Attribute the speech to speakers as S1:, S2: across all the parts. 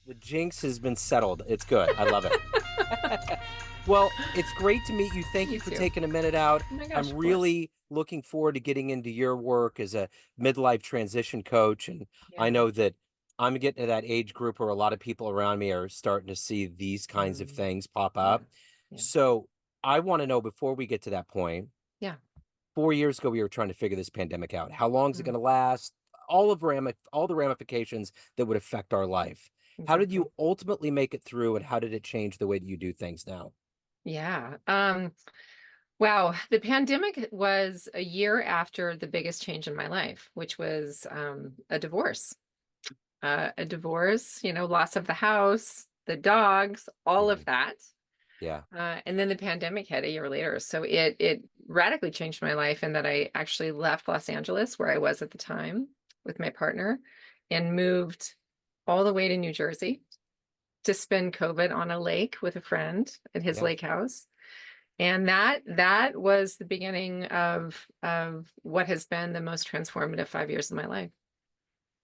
S1: The jinx has been settled. It's good. I love it. Well, it's great to meet you. Thank
S2: You
S1: you for
S2: too.
S1: taking a minute out.
S2: Oh my
S1: I'm
S2: gosh, of course.
S1: really looking forward to getting into your work as a midlife transition coach. And I
S2: Yeah.
S1: know that I'm getting to that age group where a lot of people around me are starting to see these kinds of
S2: Mm,
S1: things pop
S2: yeah.
S1: up.
S2: Yeah.
S1: So I want to know before we get to that point,
S2: Yeah.
S1: 4 years ago, we were trying to figure this pandemic out. How long is it going
S2: Mm,
S1: to last? All the ramifications that would affect our life. How did
S2: exactly.
S1: you ultimately make it through, and how did it change the way that you do things now?
S2: Yeah. Wow. The pandemic was a year after the biggest change in my life, which was a divorce. A divorce, loss of the house, the dogs, all of
S1: Mhm.
S2: that.
S1: Yeah.
S2: And then the pandemic hit a year later. So it radically changed my life in that I actually left Los Angeles, where I was at the time with my partner, and moved all the way to New Jersey to spend COVID on a lake with a friend at his
S1: Yeah.
S2: lake house. And that was the beginning of what has been the most transformative 5 years of my life.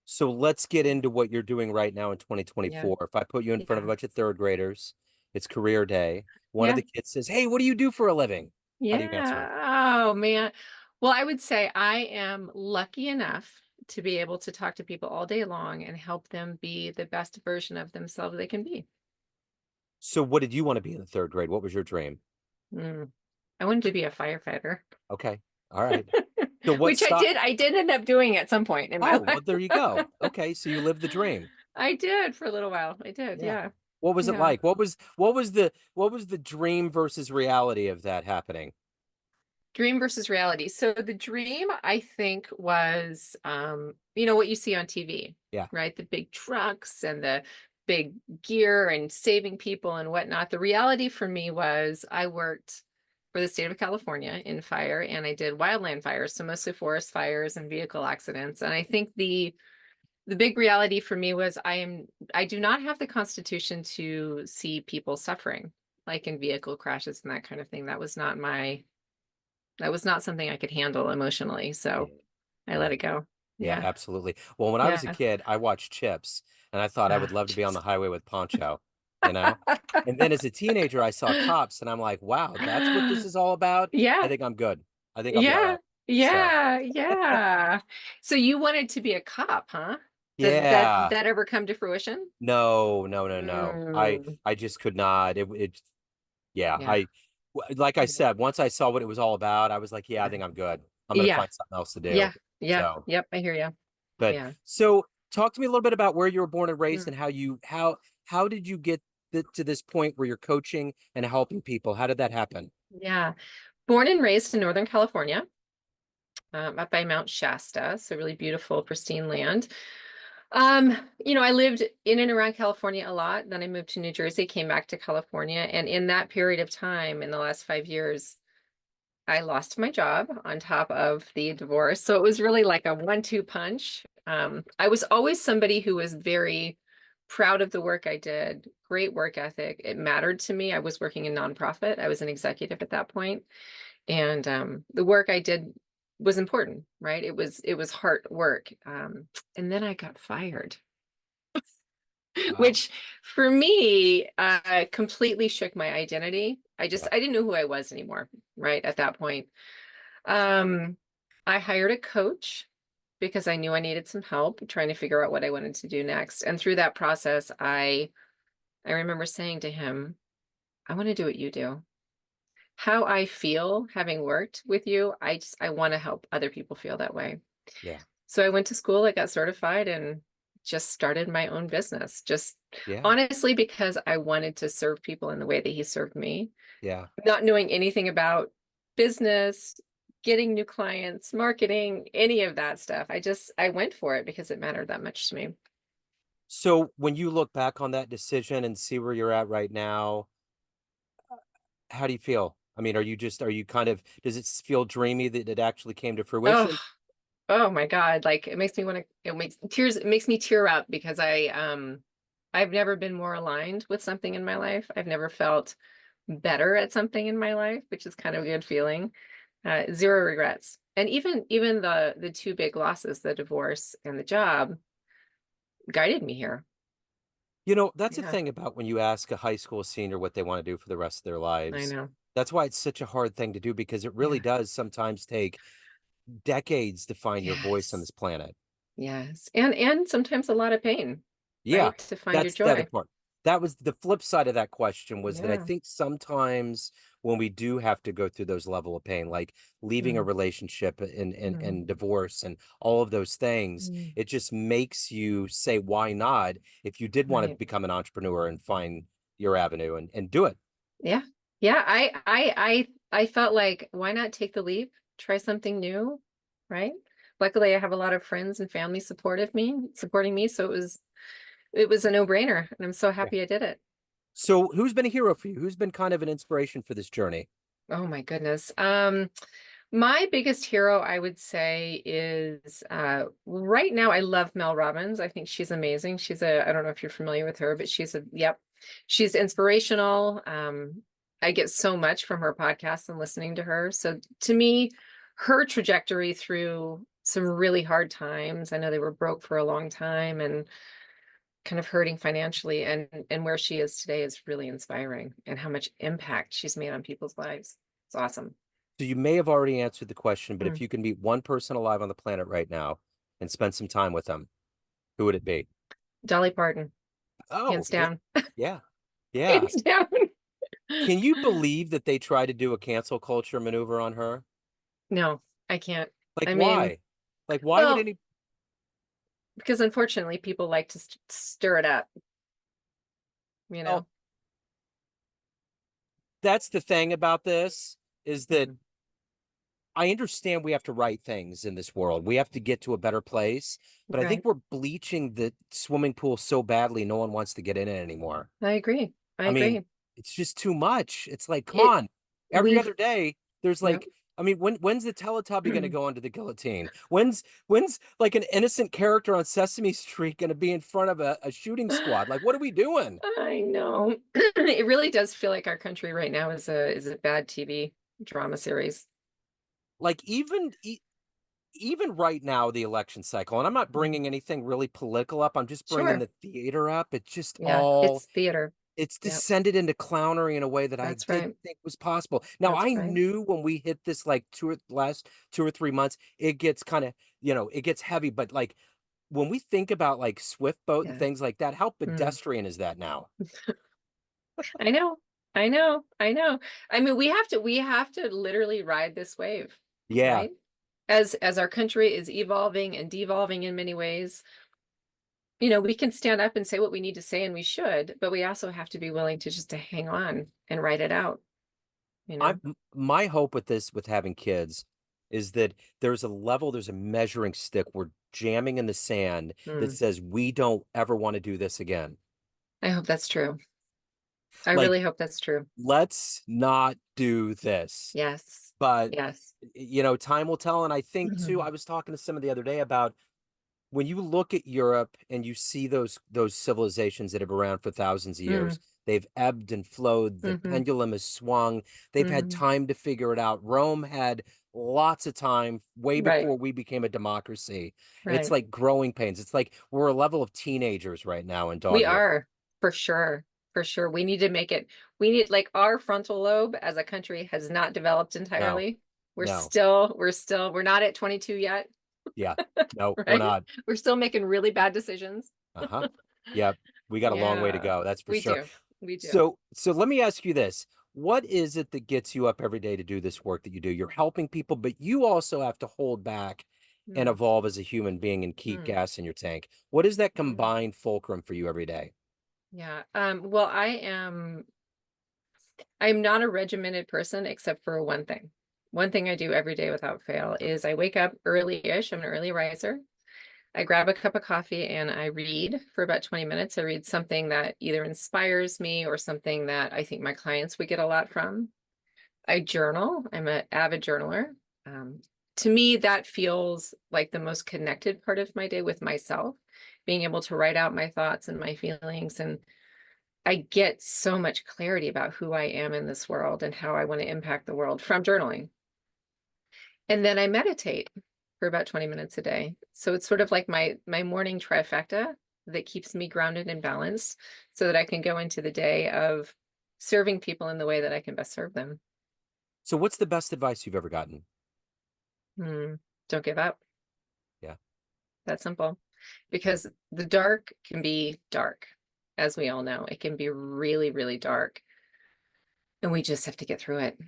S1: So let's get into what you're doing right now in
S2: Yeah.
S1: 2024. If I put you in front of a
S2: Yeah.
S1: bunch of third graders, it's career day. One of
S2: Yeah.
S1: the kids says, "Hey, what do you do for a living?" How do you answer it?
S2: Yeah. Oh man. Well, I would say I am lucky enough to be able to talk to people all day long and help them be the best version of themselves they can be.
S1: So what did you want to be in the third grade? What was your dream?
S2: Mm. I wanted to be a firefighter,
S1: Okay. All right. So what
S2: which
S1: stopped?
S2: I did end up doing at some point in my
S1: Oh,
S2: life.
S1: well, there you go. Okay, so you lived the dream.
S2: I did for a little while. I did.
S1: Yeah.
S2: Yeah.
S1: What was it
S2: Yeah.
S1: like? What was the dream versus reality of that happening?
S2: Dream versus reality. So the dream, I think, was what you see on TV,
S1: Yeah.
S2: right? The big trucks and the big gear and saving people and whatnot. The reality for me was I worked for the state of California in fire, and I did wildland fires, so mostly forest fires and vehicle accidents. And I think the big reality for me was I do not have the constitution to see people suffering, like in vehicle crashes and that kind of thing. That was not something I could handle emotionally,
S1: Yeah.
S2: so I let
S1: Yeah.
S2: it go.
S1: Yeah,
S2: Yeah.
S1: absolutely. Well, when I was a
S2: Yeah.
S1: kid, I watched Chips and I thought I would
S2: Ah,
S1: love to be on
S2: chips.
S1: the highway with Poncho, you know? And then as a teenager, I saw Cops and I'm like, wow, that's what this is all about. I
S2: Yeah.
S1: think I'm good. I think I'll be all
S2: Yeah.
S1: right. So,
S2: Yeah. Yeah. So you wanted to be a cop, huh? Did
S1: yeah.
S2: that ever come to fruition?
S1: No, no, no, no. I
S2: Mm,
S1: I just could not. Yeah,
S2: yeah.
S1: like I
S2: Yeah.
S1: said, once I saw what it was all about, I was like, yeah, I
S2: Yeah.
S1: think I'm good. I'm gonna
S2: Yeah.
S1: find something else to do.
S2: Yeah. Yeah.
S1: So,
S2: Yep. I hear you.
S1: but
S2: Yeah.
S1: so talk to me a little bit about where you were born and raised
S2: Mm,
S1: and how did you get to this point where you're coaching and helping people? How did that happen?
S2: yeah. Born and raised in Northern California, up by Mount Shasta, so really beautiful, pristine land. I lived in and around California a lot. Then I moved to New Jersey, came back to California, and in that period of time, in the last 5 years, I lost my job on top of the divorce. So it was really like a 1-2 punch. I was always somebody who was very proud of the work I did, great work ethic. It mattered to me. I was working in nonprofit. I was an executive at that point. And the work I did was important, right? It was hard work. And then I got fired,
S1: Wow.
S2: which for me completely shook my identity.
S1: Yeah.
S2: I didn't know who I was anymore, right? At that point. Um, I hired a coach because I knew I needed some help trying to figure out what I wanted to do next. And through that process, I remember saying to him, I want to do what you do. How I feel having worked with you, I want to help other people feel that way.
S1: Yeah.
S2: So I went to school, I got certified and just started my own business. Just
S1: Yeah.
S2: honestly because I wanted to serve people in the way that he served me,
S1: Yeah.
S2: not knowing anything about business, getting new clients, marketing, any of that stuff. I went for it because it mattered that much to me.
S1: So when you look back on that decision and see where you're at right now, how do you feel? I mean, are you kind of, does it feel dreamy that it actually came to
S2: Oh,
S1: fruition?
S2: oh my God. Like it makes me want to, it makes me tear up because I've never been more aligned with something in my life. I've never felt better at something in my life, which is kind of a good feeling. Zero regrets. And even the two big losses, the divorce and the job, guided me here.
S1: You know, that's the
S2: Yeah,
S1: thing about when you ask a high school senior what they want to do for the rest of their
S2: I
S1: lives.
S2: know.
S1: That's why it's such a hard thing to do because it really
S2: Yeah.
S1: does sometimes take decades to find your voice on
S2: Yes.
S1: this planet.
S2: Yes. And sometimes a lot of pain,
S1: Yeah,
S2: right? To find your
S1: that's the other
S2: joy.
S1: part. That was the flip side of that question was that I
S2: Yeah.
S1: think sometimes when we do have to go through those level of pain, like leaving a
S2: Mm,
S1: relationship and
S2: mm,
S1: divorce and all of those things,
S2: mm.
S1: it just makes you say, why not? If you did want to
S2: Right.
S1: become an entrepreneur and find your avenue and do it.
S2: Yeah. Yeah. I felt like, why not take the leap? Try something new, right? Luckily, I have a lot of friends and family supporting me. So it was a no-brainer. And I'm so
S1: Yeah.
S2: happy I did it.
S1: So who's been a hero for you? Who's been kind of an inspiration for this journey?
S2: Oh my goodness. My biggest hero, I would say, is right now I love Mel Robbins. I think she's amazing. I don't know if you're familiar with her, but yep, she's inspirational. I get so much from her podcast and listening to her. So to me, her trajectory through some really hard times, I know they were broke for a long time and kind of hurting financially, and where she is today is really inspiring, and how much impact she's made on people's lives. It's awesome.
S1: So you may have already answered the question, but if
S2: Mm.
S1: you can meet one person alive on the planet right now and spend some time with them, who would it be?
S2: Dolly Parton,
S1: Oh,
S2: hands down.
S1: yeah. Yeah.
S2: Hands down.
S1: Can you believe that they tried to do a cancel culture maneuver on her?
S2: No, I can't.
S1: Like,
S2: I mean,
S1: why? Like, why would
S2: well,
S1: any?
S2: because unfortunately people like to stir it up, you
S1: Well,
S2: know?
S1: that's the thing about this is that
S2: Mhm.
S1: I understand we have to right things in this world. We have to get to a better place, but I think
S2: Right.
S1: we're bleaching the swimming pool so badly, no one wants to get in it anymore.
S2: I agree. I
S1: I mean,
S2: agree.
S1: it's just too much. It's like, come
S2: It
S1: on. Every
S2: we've
S1: other day, there's
S2: Yep.
S1: like, I mean, when's the Teletubby going to go under the guillotine? When's like an innocent character on Sesame Street going to be in front of a shooting squad? Like, what are we doing?
S2: I know. It really does feel like our country right now is a bad TV drama series.
S1: Like, even right now, the election cycle, and I'm not
S2: Mhm.
S1: bringing anything really political up. I'm just bringing
S2: Sure.
S1: the theater up. It's just
S2: Yeah,
S1: all
S2: it's theater.
S1: it's
S2: Yep.
S1: descended into clownery in a way that I
S2: That's
S1: didn't
S2: right.
S1: think was possible. Now,
S2: That's
S1: I
S2: right.
S1: knew when we hit this like last 2 or 3 months, it gets kind of, it gets heavy. But like when we think about like Swift boat and
S2: Yeah.
S1: things like that, how
S2: Mm.
S1: pedestrian is that now?
S2: I know. I know. I know. I mean, we have to literally ride this wave,
S1: Yeah,
S2: right? As our country is evolving and devolving in many ways, we can stand up and say what we need to say, and we should, but we also have to be willing to just to hang on and ride it out, you know?
S1: my hope with this, with having kids, is that there's a measuring stick we're jamming in the sand that
S2: Mm.
S1: says we don't ever want to do this again.
S2: I hope that's true. I
S1: Like,
S2: really hope that's true.
S1: let's not do this.
S2: Yes.
S1: But
S2: Yes.
S1: time will tell. And I think too, I
S2: Mhm.
S1: was talking to someone the other day about when you look at Europe and you see those civilizations that have been around for thousands of
S2: Mm.
S1: years, they've ebbed and flowed, the
S2: Mhm.
S1: pendulum has swung, they've had
S2: Mhm.
S1: time to figure it out. Rome had lots of time way
S2: Right.
S1: before we became a democracy. And it's
S2: Right.
S1: like growing pains. It's like we're a level of teenagers right now in dog
S2: We
S1: year.
S2: are, for sure, for sure. We need like our frontal lobe as a country has not developed
S1: No,
S2: entirely.
S1: no.
S2: We're not at 22 yet,
S1: Yeah. No, we're
S2: right?
S1: not.
S2: We're still making really bad decisions.
S1: Uh-huh. Yep. We got a long way to
S2: Yeah,
S1: go. That's for
S2: we
S1: sure.
S2: do. We do.
S1: So let me ask you this. What is it that gets you up every day to do this work that you do? You're helping people, but you also have to hold back and
S2: Mm,
S1: evolve as a human being and keep
S2: mm,
S1: gas in your tank. What is that
S2: mm.
S1: combined fulcrum for you every day?
S2: Yeah. Well, I'm not a regimented person except for one thing. One thing I do every day without fail is I wake up early-ish. I'm an early riser. I grab a cup of coffee and I read for about 20 minutes. I read something that either inspires me or something that I think my clients would get a lot from. I journal. I'm an avid journaler. Um, to me, that feels like the most connected part of my day with myself, being able to write out my thoughts and my feelings. And I get so much clarity about who I am in this world and how I want to impact the world from journaling. And then I meditate for about 20 minutes a day. So it's sort of like my morning trifecta. that keeps me grounded and balanced so that I can go into the day of serving people in the way that I can best serve them.
S1: So what's the best advice you've ever gotten?
S2: Hmm. Don't give up.
S1: Yeah,
S2: That simple.
S1: yeah,
S2: Because the dark can be dark, as we all know. It can be really, really dark. And we just have to get through it.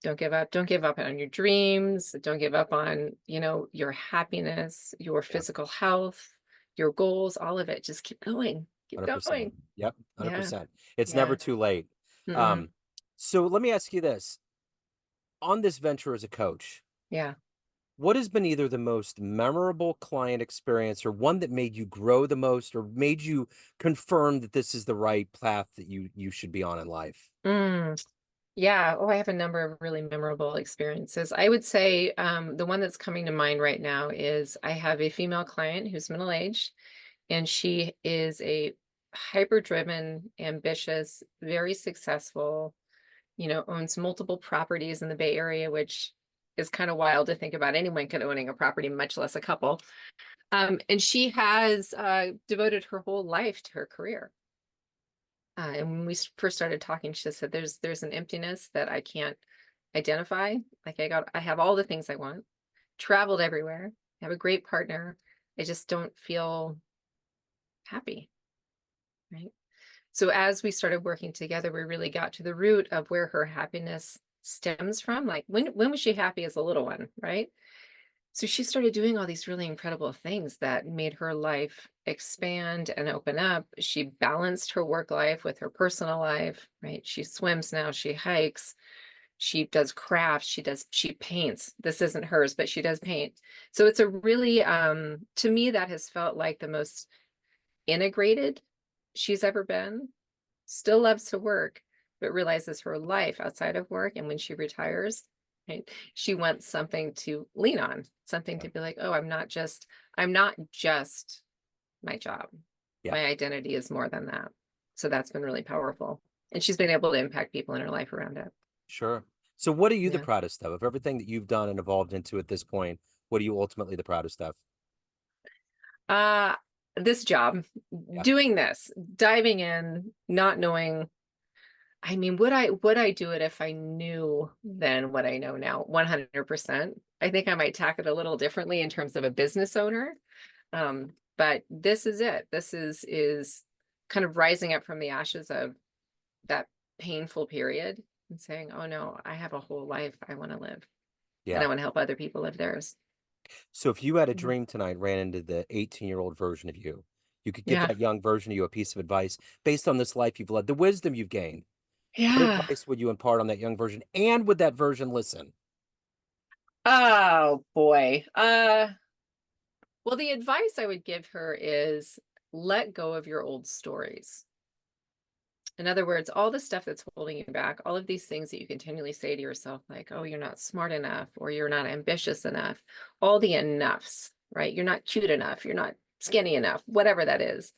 S2: Don't give up. Don't give up on your dreams. Don't give up on, your happiness, your
S1: yeah.
S2: physical health, your goals, all of it. Just keep going. Keep
S1: 100%.
S2: going.
S1: Yep,
S2: Yeah.
S1: 100%. It's never
S2: Yeah.
S1: too late.
S2: Mm-mm.
S1: Um, so let me ask you this. On this venture as a coach,
S2: Yeah.
S1: what has been either the most memorable client experience or one that made you grow the most or made you confirm that this is the right path that you should be on in life?
S2: Mm. Yeah. Oh, I have a number of really memorable experiences. I would say the one that's coming to mind right now is I have a female client who's middle aged, and she is a hyper driven, ambitious, very successful, owns multiple properties in the Bay Area, which is kind of wild to think about anyone could owning a property, much less a couple. And she has devoted her whole life to her career. And when we first started talking, she said, "There's an emptiness that I can't identify. Like I have all the things I want, traveled everywhere, have a great partner. I just don't feel happy." Right. So as we started working together, we really got to the root of where her happiness stems from. Like when was she happy as a little one, right? So she started doing all these really incredible things that made her life expand and open up. She balanced her work life with her personal life, right? She swims now, she hikes, she does crafts, she paints. This isn't hers, but she does paint. So it's a really to me that has felt like the most integrated she's ever been. Still loves to work, but realizes her life outside of work. And when she retires, right, she wants something to lean on, something
S1: Yeah.
S2: to be like, oh, I'm not just my job.
S1: Yeah,
S2: My identity is more than that. So that's been really powerful. And she's been able to impact people in her life around it.
S1: sure. So what are you the
S2: Yeah.
S1: proudest of everything that you've done and evolved into at this point? What are you ultimately the proudest of?
S2: Uh this job,
S1: Yeah,
S2: doing this, diving in, not knowing. I mean, would I do it if I knew then what I know now? 100%. I think I might tack it a little differently in terms of a business owner. But this is it. This is kind of rising up from the ashes of that painful period and saying, "Oh no, I have a whole life I want to live, and I
S1: yeah.
S2: want to help other people live theirs."
S1: So if you had a
S2: Mhm.
S1: dream tonight, ran into the 18-year-old version of you could give
S2: Yeah.
S1: that young version of you a piece of advice based on this life you've led, the wisdom you've gained. What
S2: Yeah.
S1: advice would you impart on that young version? And would that version listen?
S2: Oh boy. Well, the advice I would give her is let go of your old stories. In other words, all the stuff that's holding you back, all of these things that you continually say to yourself, like, oh, you're not smart enough, or you're not ambitious enough, all the enoughs, right? You're not cute enough, you're not skinny enough, whatever that is.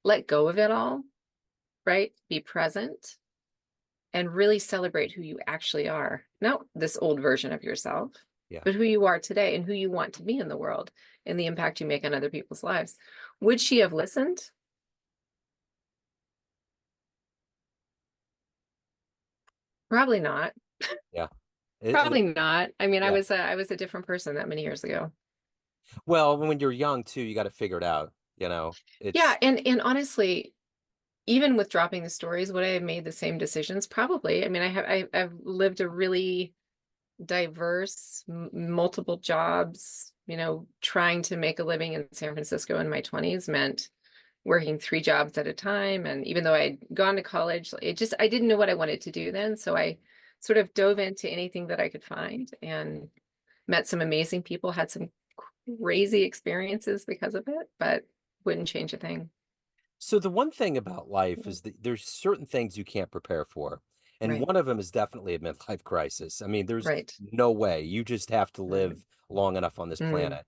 S2: Let go of it all, right? Be present and really celebrate who you actually are. Not this old version of yourself,
S1: Yeah.
S2: but who you are today and who you want to be in the world and the impact you make on other people's lives. Would she have listened? Probably not.
S1: Yeah.
S2: Probably not. I mean, I
S1: Yeah.
S2: was I was a different person that many years ago.
S1: Well, when you're young too, you got to figure it out.
S2: Yeah,
S1: It's
S2: and honestly, even with dropping the stories, would I have made the same decisions? Probably. I mean, I've lived a really diverse, multiple jobs. Trying to make a living in San Francisco in my 20s meant working three jobs at a time. And even though I'd gone to college, I didn't know what I wanted to do then. So I sort of dove into anything that I could find and met some amazing people, had some crazy experiences because of it, but wouldn't change a thing.
S1: so the one thing about life
S2: Yeah.
S1: is that there's certain things you can't prepare for. And
S2: Right,
S1: one of them is definitely a midlife crisis. I mean, there's
S2: right.
S1: no way. You just have to
S2: Mm,
S1: live long enough on this
S2: mm,
S1: planet.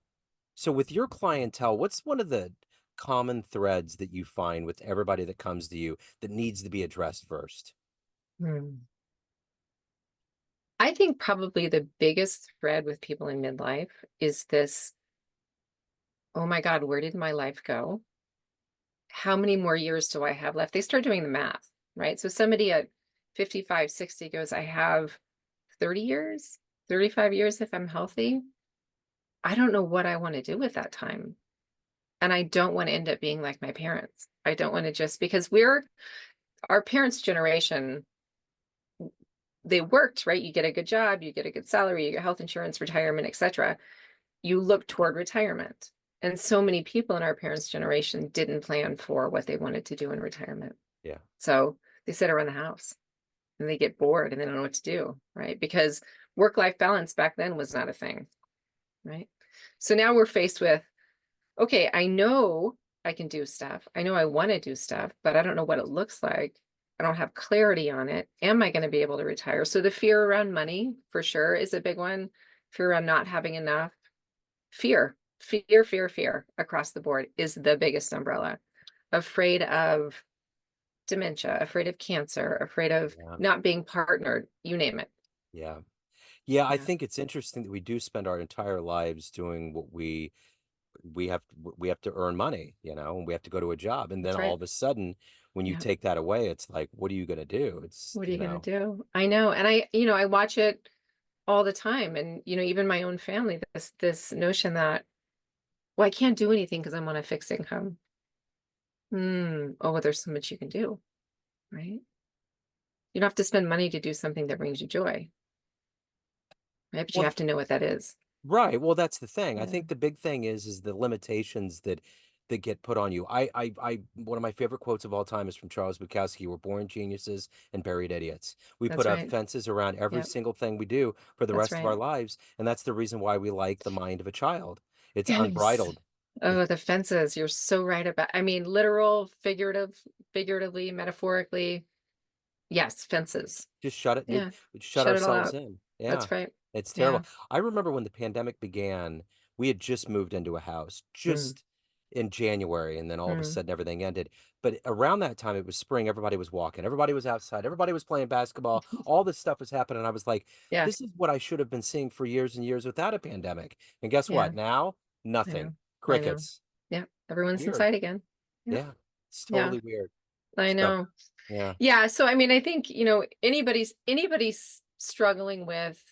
S1: So with your clientele, what's one of the common threads that you find with everybody that comes to you that needs to be addressed first?
S2: mm. I think probably the biggest thread with people in midlife is this, oh my God, where did my life go? how many more years do I have left? They start doing the math, right? So somebody at 55, 60 goes, I have 30 years, 35 years if I'm healthy. I don't know what I want to do with that time. And I don't want to end up being like my parents. I don't want to just because our parents' generation, they worked, right? You get a good job, you get a good salary, you get health insurance, retirement, etc. You look toward retirement. And so many people in our parents' generation didn't plan for what they wanted to do in retirement.
S1: Yeah.
S2: So they sit around the house and they get bored and they don't know what to do, right? Because work-life balance back then was not a thing, right? So now we're faced with, okay, I know I can do stuff. I know I want to do stuff, but I don't know what it looks like. I don't have clarity on it. Am I going to be able to retire? So the fear around money for sure is a big one. Fear around not having enough. Fear across the board is the biggest umbrella. Afraid of dementia, afraid of cancer, afraid of
S1: Yeah.
S2: not being partnered, you name it.
S1: Yeah. Yeah, I
S2: Yeah,
S1: think it's interesting that we do spend our entire lives doing what we have to earn money, and we have to go to a job, and then
S2: that's
S1: all
S2: right.
S1: of a sudden, when you
S2: Yeah.
S1: take that away, it's like, what are you gonna do?
S2: What are you going to do? I know. And I watch it all the time. And, even my own family, this notion that, well, I can't do anything because I'm on a fixed income. Oh, well, there's so much you can do, right? You don't have to spend money to do something that brings you joy, right? But you
S1: Well,
S2: have to know what that is.
S1: right. Well, that's the thing. I
S2: Yeah,
S1: think the big thing is the limitations that get put on you. One of my favorite quotes of all time is from Charles Bukowski: "We're born geniuses and buried idiots. We put
S2: that's
S1: up
S2: right.
S1: fences around every
S2: Yeah,
S1: single thing we do for the
S2: that's
S1: rest of
S2: right.
S1: our lives, and that's the reason why we like the mind of a child. It's
S2: Yes.
S1: unbridled.
S2: Oh,
S1: It's
S2: the fences. You're so right about, I mean, literal, figuratively, metaphorically. Yes, fences.
S1: just shut it.
S2: Yeah.
S1: We shut
S2: Shut it all
S1: ourselves
S2: out.
S1: in. Yeah,
S2: That's right.
S1: it's terrible.
S2: Yeah.
S1: I remember when the pandemic began, we had just moved into a house
S2: Mm,
S1: just in January, and then all of a
S2: mm.
S1: sudden everything ended. But around that time, it was spring. Everybody was walking. Everybody was outside. Everybody was playing basketball. All this stuff was happening. I was like,
S2: Yeah.
S1: this is what I should have been seeing for years and years without a pandemic. And guess
S2: Yeah.
S1: what? Now,
S2: I
S1: nothing.
S2: know. I know.
S1: Crickets.
S2: Yeah. Everyone's
S1: Weird.
S2: inside again. Yeah.
S1: Yeah, it's
S2: Yeah.
S1: totally weird.
S2: I
S1: So,
S2: know.
S1: yeah.
S2: Yeah. So, I mean, I think, anybody's struggling with,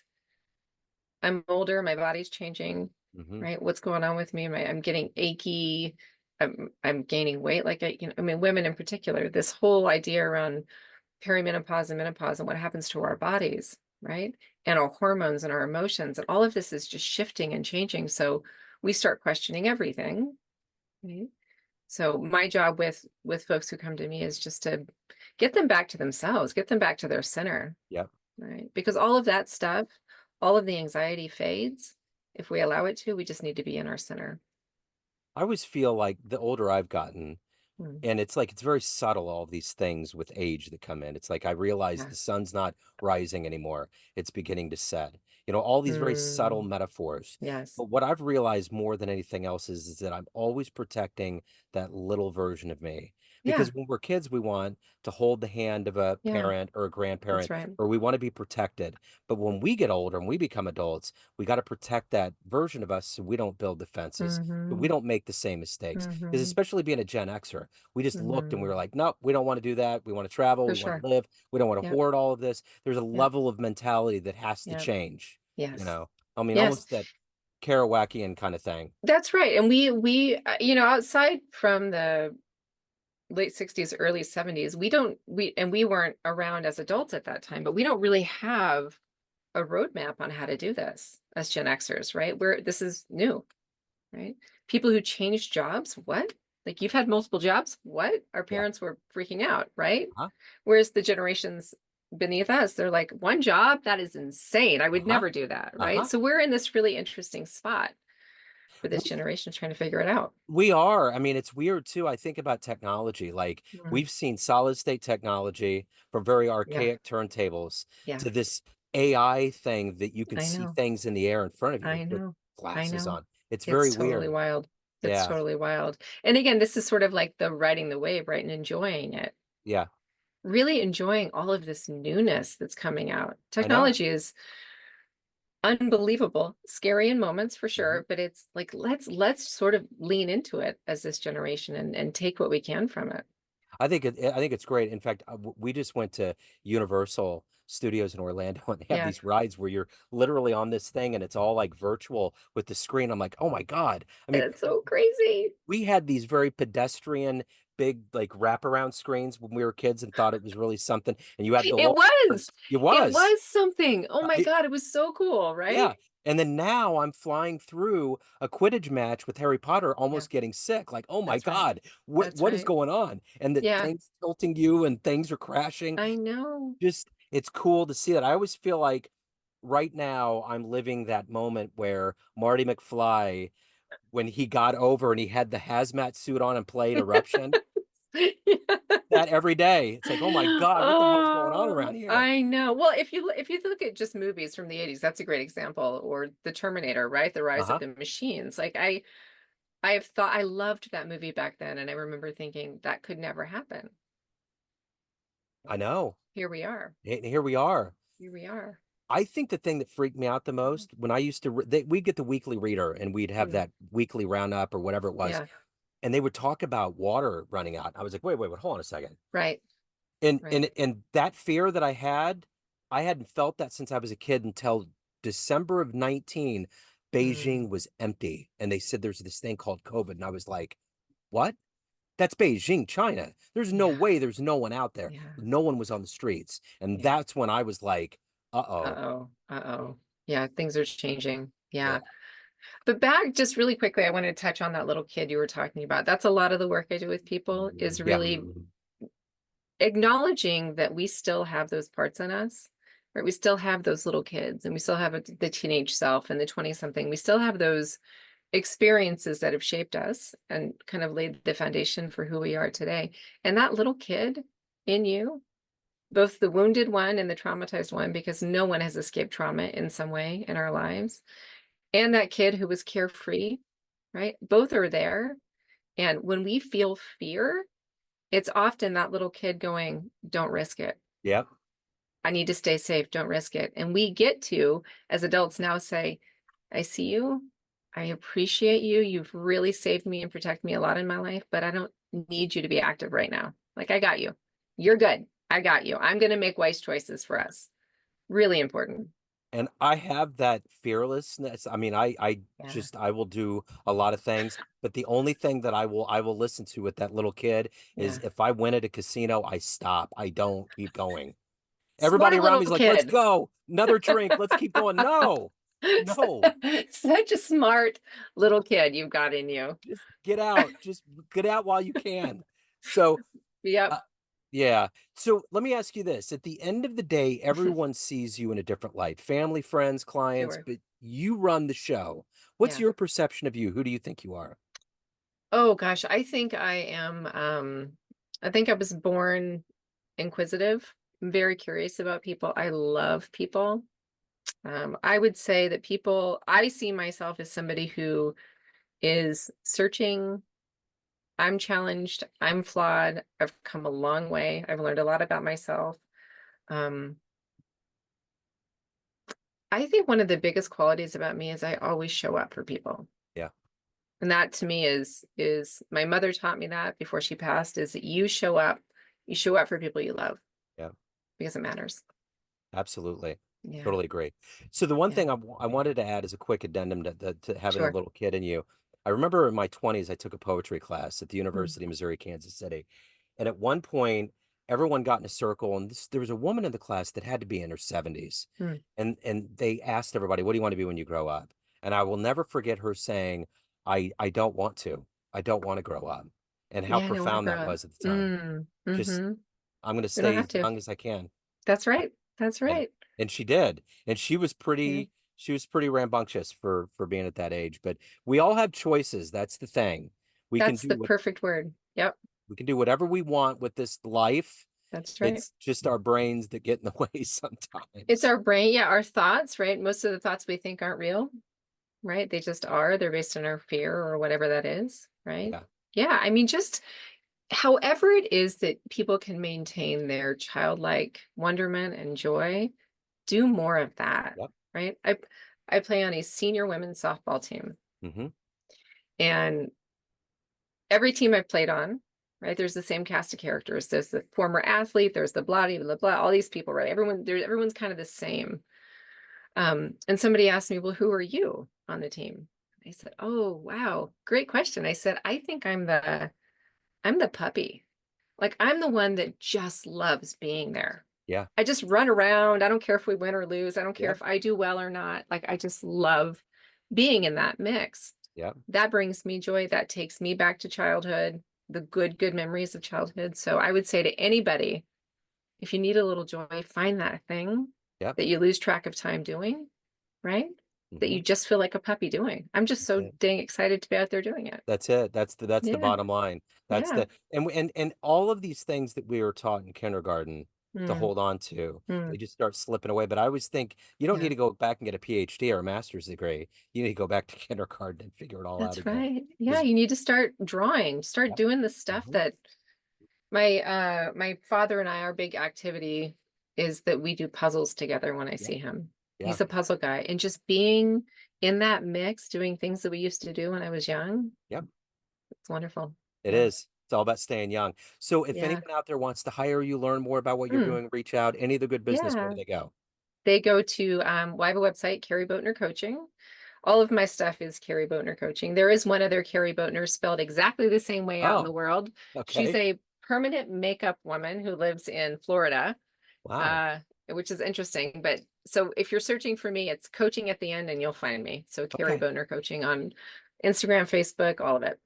S2: I'm older, my body's changing,
S1: Hmm.
S2: right? What's going on with me? I'm getting achy. I'm gaining weight. Like I mean, women in particular, this whole idea around perimenopause and menopause and what happens to our bodies, right? And our hormones and our emotions, and all of this is just shifting and changing. So we start questioning everything, right? So my job with folks who come to me is just to get them back to themselves, get them back to their center,
S1: Yep.
S2: right? Because all of that stuff, all of the anxiety fades if we allow it to. We just need to be in our center.
S1: I always feel like the older I've gotten,
S2: Mm,
S1: and it's like it's very subtle, all of these things with age that come in. It's like I realize
S2: yeah.
S1: the sun's not rising anymore. It's beginning to set. All these very subtle
S2: Mm,
S1: metaphors.
S2: yes.
S1: But what I've realized more than anything else is that I'm always protecting that little version of me.
S2: Yeah.
S1: Because when we're kids, we want to hold the hand of a
S2: Yeah.
S1: parent or a
S2: That's
S1: grandparent,
S2: right.
S1: or we want to be protected. But when we get older and we become adults, we got to protect that version of us so we don't build defenses, so we
S2: Mm-hmm.
S1: don't make the same mistakes. Because
S2: Mm-hmm.
S1: especially being a Gen Xer, we just looked and we
S2: Mm-hmm.
S1: were like, nope, we don't want to do that. We want to travel.
S2: For
S1: We want
S2: sure.
S1: to live. We don't want to
S2: Yep.
S1: hoard all of this. There's a
S2: Yep.
S1: level of mentality that has to
S2: Yep.
S1: change, you
S2: Yes.
S1: know? I mean,
S2: Yes.
S1: almost that Kerouacian kind of thing.
S2: That's right. And outside from the late 60s, early 70s, we weren't around as adults at that time, but we don't really have a roadmap on how to do this as Gen Xers, right? This is new, right? People who changed jobs, what? Like you've had multiple jobs? What? Our
S1: Yeah.
S2: parents were freaking out, right?
S1: Uh-huh.
S2: Whereas the generations beneath us, they're like, one job? That is insane. I would
S1: Uh-huh.
S2: never do that, right?
S1: Uh-huh.
S2: So we're in this really interesting spot for this
S1: We,
S2: generation trying to figure it out.
S1: we are. I mean, it's weird too. I think about technology. Like
S2: Mm,
S1: we've seen solid state technology from very
S2: yeah,
S1: archaic turntables
S2: yeah,
S1: to this AI thing that you can
S2: I
S1: see
S2: know.
S1: things in the air in front of you
S2: I
S1: with
S2: know. I
S1: glasses
S2: know.
S1: on. It's
S2: It's
S1: very
S2: totally
S1: weird.
S2: wild. It's
S1: Yeah.
S2: totally wild. And again, this is sort of like the riding the wave, right? And enjoying it.
S1: Yeah.
S2: Really enjoying all of this newness that's coming out.
S1: I know.
S2: Technology is unbelievable, scary in moments for
S1: Mhm.
S2: sure, but it's like, let's sort of lean into it as this generation and take what we can from it.
S1: I think it's great. In fact, we just went to Universal Studios in Orlando, and they have
S2: Yeah,
S1: these rides where you're literally on this thing, and it's all like virtual with the screen. I'm like, oh my God. I mean,
S2: it's so crazy.
S1: we had these very pedestrian, big, like wraparound screens when we were kids and thought it was really something. And you had the
S2: It
S1: long,
S2: was.
S1: it
S2: It
S1: was.
S2: was something. Oh my
S1: It,
S2: god, it was so cool, right?
S1: yeah. And then now I'm flying through a Quidditch match with Harry Potter,
S2: Yeah,
S1: almost getting sick. Like, oh my
S2: that's right.
S1: God,
S2: That's
S1: what is
S2: right.
S1: going on? And the
S2: Yeah,
S1: things tilting you and things are crashing.
S2: I know.
S1: Just it's cool to see that. I always feel like right now I'm living that moment where Marty McFly, when he got over and he had the hazmat suit on and played Eruption, that every day. It's like, oh my God, what the hell's going on
S2: Oh,
S1: around here?
S2: I know. Well, if you look at just movies from the 80s, that's a great example, or The Terminator, right? The Rise of
S1: Uh-huh.
S2: the Machines. Like I have thought I loved that movie back then, and I remember thinking that could never happen.
S1: I know.
S2: Here we are.
S1: Here we are.
S2: Here we are.
S1: I think the thing that freaked me out the
S2: Mhm.
S1: most when I used to, we'd get the weekly reader and we'd have
S2: Mm,
S1: that weekly roundup or whatever it was,
S2: yeah,
S1: and they would talk about water running out. I was like, wait, hold on a second.
S2: right,
S1: And
S2: right.
S1: that fear that I hadn't felt that since I was a kid until December of 19.
S2: Mm,
S1: Beijing was empty, and they said there's this thing called COVID, and I was like, "What? That's Beijing, China. There's no
S2: yeah,
S1: way there's no one out there.
S2: yeah,
S1: No one was on the streets." And
S2: yeah.
S1: that's when I was like, "Uh-oh."
S2: Uh-oh. Uh-oh. Yeah, things are changing.
S1: Yeah.
S2: Yeah. But back just really quickly, I wanted to touch on that little kid you were talking about. That's a lot of the work I do with people is
S1: Yeah.
S2: really acknowledging that we still have those parts in us, right? We still have those little kids and we still have the teenage self and the 20 something. We still have those experiences that have shaped us and kind of laid the foundation for who we are today. And that little kid in you, both the wounded one and the traumatized one, because no one has escaped trauma in some way in our lives, and that kid who was carefree, right? Both are there. And when we feel fear, it's often that little kid going, don't risk it.
S1: Yep.
S2: I need to stay safe. Don't risk it. And we get to, as adults now, say, I see you. I appreciate you. You've really saved me and protected me a lot in my life, but I don't need you to be active right now. Like, I got you. You're good. I got you. I'm going to make wise choices for us. Really important.
S1: And I have that fearlessness. I mean,
S2: Yeah.
S1: I will do a lot of things, but the only thing that I will listen to with that little kid is
S2: Yeah.
S1: if I win at a casino, I stop. I don't keep going. Everybody
S2: Smart
S1: around
S2: little
S1: me is like, let's
S2: kid.
S1: go. Another drink. Let's keep going. No, no.
S2: Such a smart little kid you've got in you.
S1: Just get out. Just get out while you can. So,
S2: Yep.
S1: uh, yeah. So let me ask you this. At the end of the day, everyone sees you in a different light. Family, friends, clients,
S2: Sure.
S1: but you run the show. What's
S2: Yeah.
S1: your perception of you? Who do you think you are?
S2: Oh gosh, I think I am I think I was born inquisitive. I'm very curious about people. I love people. I would say that people I see myself as somebody who is searching. I'm challenged. I'm flawed. I've come a long way. I've learned a lot about myself. Um, I think one of the biggest qualities about me is I always show up for people.
S1: Yeah.
S2: And that to me is my mother taught me that before she passed is that you show up for people you love
S1: Yeah.
S2: because it matters.
S1: Absolutely.
S2: Yeah.
S1: Totally agree. So the one
S2: Yeah.
S1: thing I wanted to add as a quick addendum to having a
S2: Sure.
S1: little kid in you. I remember in my 20s, I took a poetry class at the
S2: Mm,
S1: University of Missouri, Kansas City. And at one point, everyone got in a circle, and there was a woman in the class that had to be in her 70s.
S2: mm.
S1: And they asked everybody, what do you want to be when you grow up? And I will never forget her saying, I don't want to. I don't want to grow up. And how
S2: Yeah, I don't want to
S1: profound
S2: grow
S1: that
S2: up.
S1: was at the time. Just
S2: Mm-hmm.
S1: I'm going to
S2: We don't
S1: stay
S2: have
S1: as
S2: to.
S1: young as I can.
S2: That's right. That's
S1: And
S2: right.
S1: she did. And
S2: Yeah.
S1: she was pretty rambunctious for being at that age, but we all have choices. That's the thing. We can
S2: That's
S1: do
S2: the
S1: what
S2: perfect word. Yep.
S1: we can do whatever we want with this life.
S2: That's right.
S1: It's just our brains that get in the way
S2: It's
S1: sometimes.
S2: our brain. Yeah, our thoughts, right? Most of the thoughts we think aren't real, right? They just are. They're based on our fear or whatever that is, right?
S1: Yeah.
S2: Yeah. I mean, just however it is that people can maintain their childlike wonderment and joy, do more of that,
S1: Yep.
S2: right? I play on a senior women's softball team.
S1: Mhm.
S2: And every team I've played on, right, there's the same cast of characters. There's the former athlete, there's the blah, blah, blah, all these people, right? Everyone's kind of the same. And somebody asked me, well, who are you on the team? I said, oh, wow, great question. I said, I think I'm the puppy. Like, I'm the one that just loves being there.
S1: Yeah.
S2: I just run around. I don't care if we win or lose. I don't care
S1: Yep.
S2: if I do well or not. Like, I just love being in that mix.
S1: Yep.
S2: That brings me joy. That takes me back to childhood, the good memories of childhood. So I would say to anybody, if you need a little joy, find that thing
S1: Yep.
S2: that you lose track of time doing, right? That
S1: Mhm.
S2: you just feel like a puppy doing. I'm just
S1: That's
S2: so
S1: it.
S2: dang excited to be out there doing it.
S1: That's it. That's the
S2: Yeah.
S1: bottom line. That's
S2: Yeah.
S1: the and all of these things that we were taught in kindergarten to
S2: Mm,
S1: hold on to, they
S2: mm,
S1: just start slipping away. But I always think you don't need
S2: yeah.
S1: to go back and get a PhD or a master's degree. You need to go back to kindergarten and figure it all out
S2: That's
S1: again.
S2: right. Yeah,
S1: 'Cause
S2: you need to start drawing, start
S1: yep.
S2: doing the stuff
S1: Mhm.
S2: that my father and I, our big activity is that we do puzzles together when I
S1: Yeah.
S2: see him.
S1: Yeah.
S2: He's a puzzle guy. And just being in that mix, doing things that we used to do when I was young,
S1: Yep.
S2: it's wonderful.
S1: It
S2: Yeah.
S1: is. It's all about staying young. So if
S2: Yeah.
S1: anyone out there wants to hire you, learn more about what you're
S2: Mm,
S1: doing, reach out, any of the good business, where do
S2: yeah.
S1: they go?
S2: They go to well, I have a website, Kari Boatner Coaching. All of my stuff is Kari Boatner Coaching. There is one other Kari Boatner spelled exactly the same way out in the
S1: Oh,
S2: world. She's
S1: okay.
S2: a permanent makeup woman who lives in Florida,
S1: Wow.
S2: uh, which is interesting. But so if you're searching for me, it's coaching at the end and you'll find me. So Kari
S1: Okay.
S2: Boatner Coaching on Instagram, Facebook, all of it.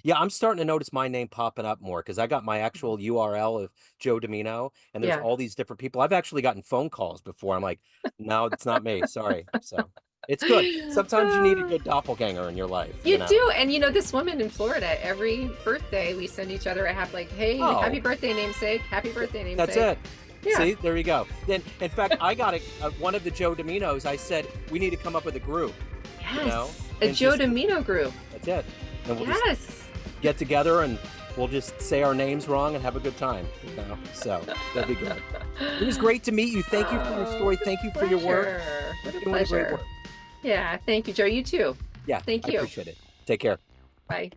S1: Yeah, I'm starting to notice my name popping up more because I got my
S2: Mhm.
S1: actual URL of Joe Dimino, and there's
S2: Yeah.
S1: all these different people. I've actually gotten phone calls before. I'm like, no, it's not me. Sorry. So it's good. Sometimes you need a
S2: Uh,
S1: good doppelganger in your life, you
S2: You
S1: know?
S2: do. And this woman in Florida, every birthday we send each other a like, hey, happy
S1: Oh,
S2: birthday, namesake. Happy birthday,
S1: that's
S2: namesake.
S1: it.
S2: Yeah.
S1: See, there you go. Then, in fact, I got one of the Joe Diminos. I said we need to come up with a group,
S2: Yes. A
S1: and
S2: Joe
S1: just
S2: Dimino group.
S1: that's it. And we'll just
S2: Yes.
S1: get together and we'll just say our names wrong and have a good time. So that'd be good. It was great to meet you. Thank you for your
S2: Oh,
S1: story.
S2: what a
S1: Thank you for your work.
S2: pleasure. What
S1: Keep
S2: a
S1: doing the great
S2: pleasure.
S1: work.
S2: Yeah. Thank you, Joe. You too.
S1: Yeah,
S2: Thank
S1: I
S2: you.
S1: appreciate it. Take care.
S2: Bye.